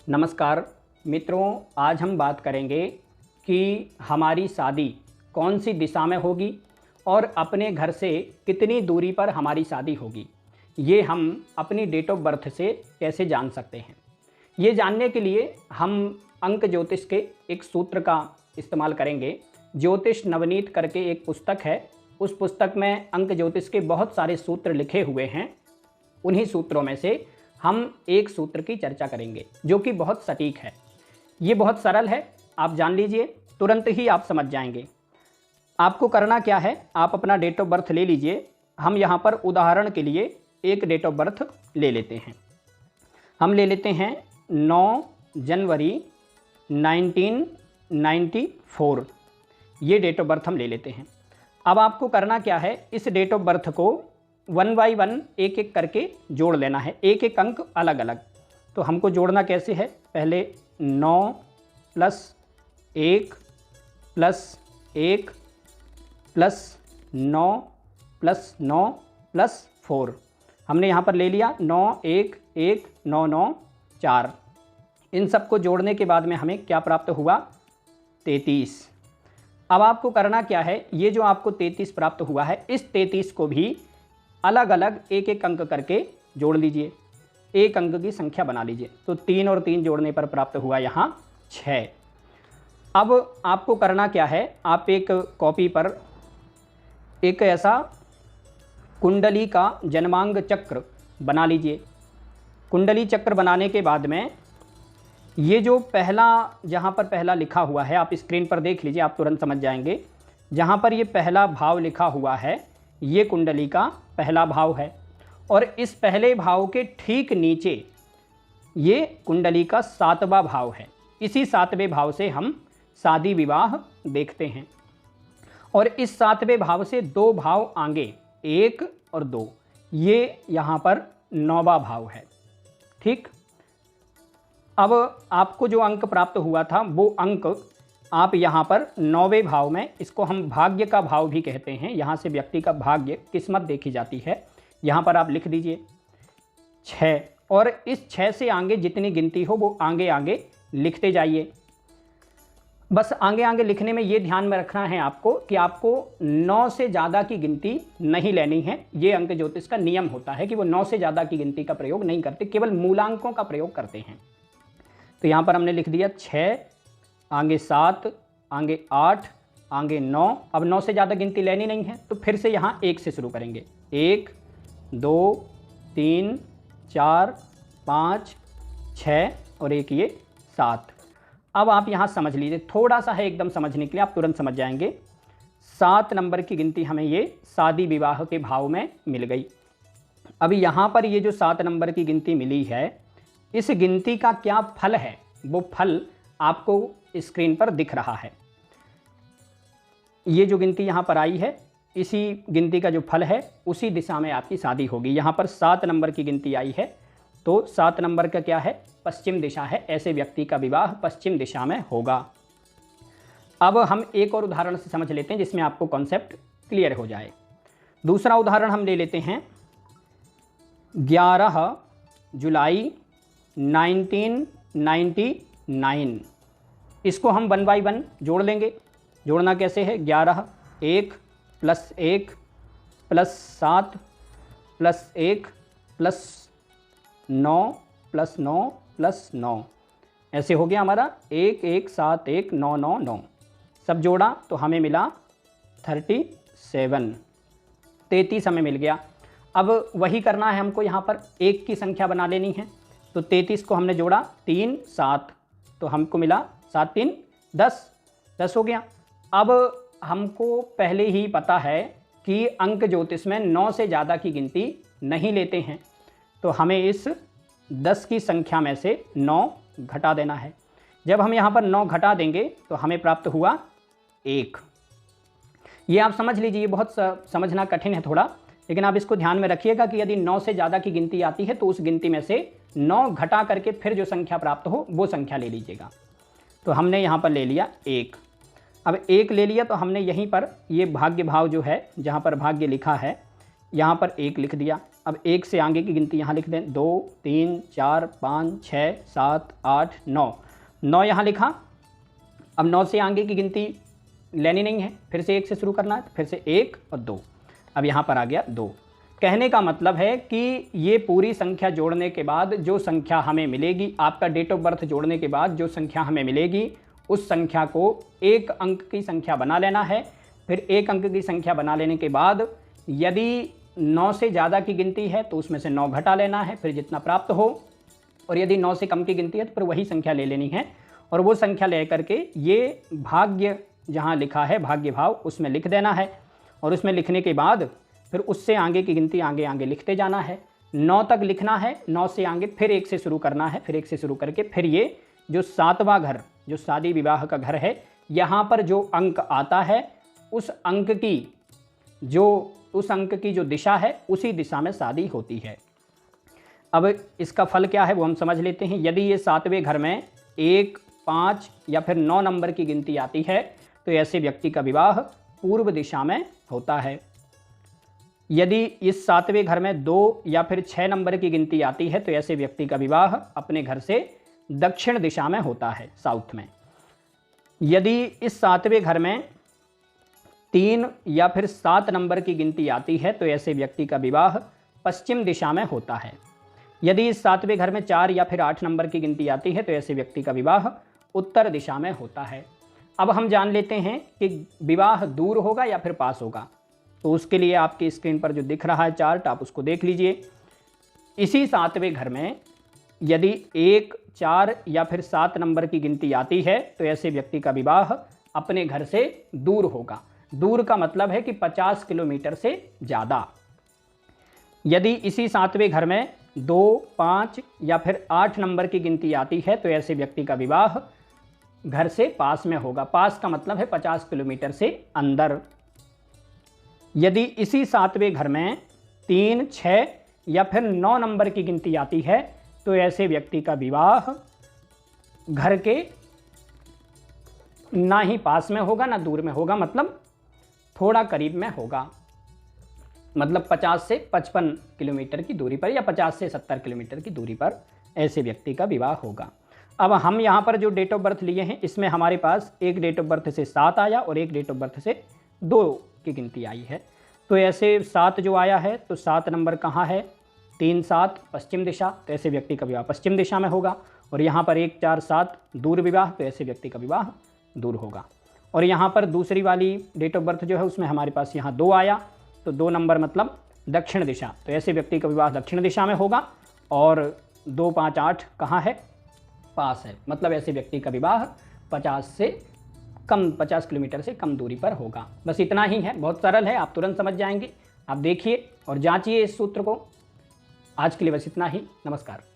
नमस्कार मित्रों, आज हम बात करेंगे कि हमारी शादी कौन सी दिशा में होगी और अपने घर से कितनी दूरी पर हमारी शादी होगी। ये हम अपनी डेट ऑफ बर्थ से कैसे जान सकते हैं। ये जानने के लिए हम अंक ज्योतिष के एक सूत्र का इस्तेमाल करेंगे। ज्योतिष नवनीत करके एक पुस्तक है, उस पुस्तक में अंक ज्योतिष के बहुत सारे सूत्र लिखे हुए हैं। उन्हीं सूत्रों में से हम एक सूत्र की चर्चा करेंगे जो कि बहुत सटीक है। ये बहुत सरल है, आप जान लीजिए, तुरंत ही आप समझ जाएंगे। आपको करना क्या है, आप अपना डेट ऑफ बर्थ ले लीजिए। हम यहाँ पर उदाहरण के लिए एक डेट ऑफ बर्थ ले लेते हैं। हम ले लेते हैं 9 जनवरी 1994। ये डेट ऑफ बर्थ हम ले लेते हैं। अब आपको करना क्या है, इस डेट ऑफ बर्थ को 1 बाई 1 एक एक करके जोड़ लेना है, एक एक अंक अलग अलग। तो हमको जोड़ना कैसे है, पहले 9 + 1 + 1 + 9 + 9 + 4। हमने यहाँ पर ले लिया 9 1 1 9 9 4। इन सबको जोड़ने के बाद में हमें क्या प्राप्त हुआ, 33। अब आपको करना क्या है, ये जो आपको 33 प्राप्त हुआ है, इस 33 को भी अलग अलग एक एक अंक करके जोड़ लीजिए, एक अंक की संख्या बना लीजिए। तो 3 और 3 जोड़ने पर प्राप्त हुआ यहाँ 6। अब आपको करना क्या है, आप एक कॉपी पर एक ऐसा कुंडली का जन्मांग चक्र बना लीजिए। कुंडली चक्र बनाने के बाद में ये जो पहला, जहाँ पर पहला लिखा हुआ है, आप स्क्रीन पर देख लीजिए, आप तुरंत समझ जाएंगे। जहाँ पर ये पहला भाव लिखा हुआ है, ये कुंडली का पहला भाव है और इस पहले भाव के ठीक नीचे ये कुंडली का 7वां भाव है। इसी 7वें भाव से हम शादी विवाह देखते हैं और इस 7वें भाव से 2 भाव आगे, 1 और 2, ये यहाँ पर 9वां भाव है। ठीक, अब आपको जो अंक प्राप्त हुआ था वो अंक आप यहाँ पर 9वें भाव में, इसको हम भाग्य का भाव भी कहते हैं, यहाँ से व्यक्ति का भाग्य, किस्मत देखी जाती है। यहाँ पर आप लिख दीजिए 6 और इस 6 से आगे जितनी गिनती हो वो आगे आगे लिखते जाइए। बस आगे आगे लिखने में ये ध्यान में रखना है आपको कि आपको 9 से ज़्यादा की गिनती नहीं लेनी है। ये अंक ज्योतिष का नियम होता है कि वो 9 से ज़्यादा की गिनती का प्रयोग नहीं करते, केवल मूलांकों का प्रयोग करते हैं। तो यहाँ पर हमने लिख दिया 6, आगे 7, आगे 8, आगे 9। अब 9 से ज़्यादा गिनती लेनी नहीं है, तो फिर से यहाँ 1 से शुरू करेंगे। 1 2 3 4 5 6 और एक ये 7। अब आप यहाँ समझ लीजिए, थोड़ा सा है एकदम समझने के लिए, आप तुरंत समझ जाएंगे। 7 नंबर की गिनती हमें ये शादी विवाह के भाव में मिल गई। अभी यहाँ पर ये जो 7 नंबर की गिनती मिली है, इस गिनती का क्या फल है, वो फल आपको स्क्रीन पर दिख रहा है। ये जो गिनती यहाँ पर आई है, इसी गिनती का जो फल है उसी दिशा में आपकी शादी होगी। यहाँ पर 7 नंबर की गिनती आई है, तो 7 नंबर का क्या है, पश्चिम दिशा है। ऐसे व्यक्ति का विवाह पश्चिम दिशा में होगा। अब हम एक और उदाहरण से समझ लेते हैं जिसमें आपको कॉन्सेप्ट क्लियर हो जाए। दूसरा उदाहरण हम ले लेते हैं 11 जुलाई 1999। इसको हम 1 बाई 1 जोड़ लेंगे। जोड़ना कैसे है, 11 1 + 1 + 7 + 1 + 9 + 9 + 9, ऐसे हो गया हमारा 1 1 7 1 9 9 9। सब जोड़ा तो हमें मिला 37, 33 हमें मिल गया। अब वही करना है हमको, यहाँ पर 1 की संख्या बना लेनी है। तो 33 को हमने जोड़ा 3 7, तो हमको मिला 7 3 10, 10 हो गया। अब हमको पहले ही पता है कि अंक ज्योतिष में 9 से ज़्यादा की गिनती नहीं लेते हैं, तो हमें इस 10 की संख्या में से 9 घटा देना है। जब हम यहाँ पर 9 घटा देंगे तो हमें प्राप्त हुआ 1। ये आप समझ लीजिए, बहुत समझना कठिन है थोड़ा, लेकिन आप इसको ध्यान में रखिएगा कि यदि 9 से ज़्यादा की गिनती आती है तो उस गिनती में से 9 घटा करके फिर जो संख्या प्राप्त हो वो संख्या ले लीजिएगा। तो हमने यहाँ पर ले लिया 1। अब 1 ले लिया तो हमने यहीं पर ये भाग्य भाव जो है, जहाँ पर भाग्य लिखा है, यहाँ पर 1 लिख दिया। अब 1 से आगे की गिनती यहाँ लिख दें, 2 3 4 5 6 7 8 9, 9 यहाँ लिखा। अब 9 से आगे की गिनती लेनी नहीं है, फिर से 1 से शुरू करना है, फिर से 1 और 2, अब यहाँ पर आ गया 2। कहने का मतलब है कि ये पूरी संख्या जोड़ने के बाद जो संख्या हमें मिलेगी, आपका डेट ऑफ बर्थ जोड़ने के बाद जो संख्या हमें मिलेगी, उस संख्या को एक अंक की संख्या बना लेना है। फिर एक अंक की संख्या बना लेने के बाद यदि 9 से ज़्यादा की गिनती है तो उसमें से 9 घटा लेना है, फिर जितना प्राप्त हो, और यदि 9 से कम की गिनती है तो फिर वही संख्या ले लेनी है, और वो संख्या ले करके ये भाग्य जहाँ लिखा है भाग्य भाव उसमें लिख देना है, और उसमें लिखने के बाद फिर उससे आगे की गिनती आगे आगे लिखते जाना है। 9 तक लिखना है, 9 से आगे फिर 1 से शुरू करना है, फिर 1 से शुरू करके फिर ये जो 7वां घर, जो शादी विवाह का घर है, यहाँ पर जो अंक आता है उस अंक की जो दिशा है उसी दिशा में शादी होती है। अब इसका फल क्या है वो हम समझ लेते हैं। यदि ये 7वें घर में 1, 5 या फिर 9 नंबर की गिनती आती है तो ऐसे व्यक्ति का विवाह पूर्व दिशा में होता है। यदि इस 7वें घर में 2 या फिर 6 नंबर की गिनती आती है तो ऐसे व्यक्ति का विवाह अपने घर से दक्षिण दिशा में होता है, साउथ में। यदि इस 7वें घर में 3 या फिर 7 नंबर की गिनती आती है तो ऐसे व्यक्ति का विवाह पश्चिम दिशा में होता है। यदि इस 7वें घर में 4 या फिर 8 नंबर की गिनती आती है तो ऐसे व्यक्ति का विवाह उत्तर दिशा में होता है। अब हम जान लेते हैं कि विवाह दूर होगा या फिर पास होगा, तो उसके लिए आपकी स्क्रीन पर जो दिख रहा है चार्ट, आप उसको देख लीजिए। इसी 7वें घर में यदि 1, 4 या फिर 7 नंबर की गिनती आती है तो ऐसे व्यक्ति का विवाह अपने घर से दूर होगा। दूर का मतलब है कि 50 किलोमीटर से ज़्यादा। यदि इसी 7वें घर में 2, 5 या फिर 8 नंबर की गिनती आती है तो ऐसे व्यक्ति का विवाह घर से पास में होगा। पास का मतलब है 50 किलोमीटर से अंदर। यदि इसी 7वें घर में 3, 6 या फिर 9 नंबर की गिनती आती है तो ऐसे व्यक्ति का विवाह घर के ना ही पास में होगा ना दूर में होगा, मतलब थोड़ा करीब में होगा, मतलब 50 से 55 किलोमीटर की दूरी पर या 50 से 70 किलोमीटर की दूरी पर ऐसे व्यक्ति का विवाह होगा। अब हम यहाँ पर जो डेट ऑफ बर्थ लिए हैं इसमें हमारे पास एक डेट ऑफ बर्थ से 7 आया और एक डेट ऑफ बर्थ से 2 की गिनती आई है। तो ऐसे 7 जो आया है तो 7 नंबर कहाँ है, 3, 7 पश्चिम दिशा, तो ऐसे व्यक्ति का विवाह पश्चिम दिशा में होगा। और यहाँ पर 1, 4, 7 दूर विवाह, तो ऐसे व्यक्ति का विवाह दूर होगा। और यहाँ पर दूसरी वाली डेट ऑफ बर्थ जो है उसमें हमारे पास यहाँ 2 आया, तो 2 नंबर मतलब दक्षिण दिशा, तो ऐसे व्यक्ति का विवाह दक्षिण दिशा में होगा। और 2, 5, 8 कहाँ है, पास है, मतलब ऐसे व्यक्ति का विवाह 50 किलोमीटर से कम दूरी पर होगा। बस इतना ही है, बहुत सरल है, आप तुरंत समझ जाएंगे। आप देखिए और जांचिए इस सूत्र को। आज के लिए बस इतना ही, नमस्कार।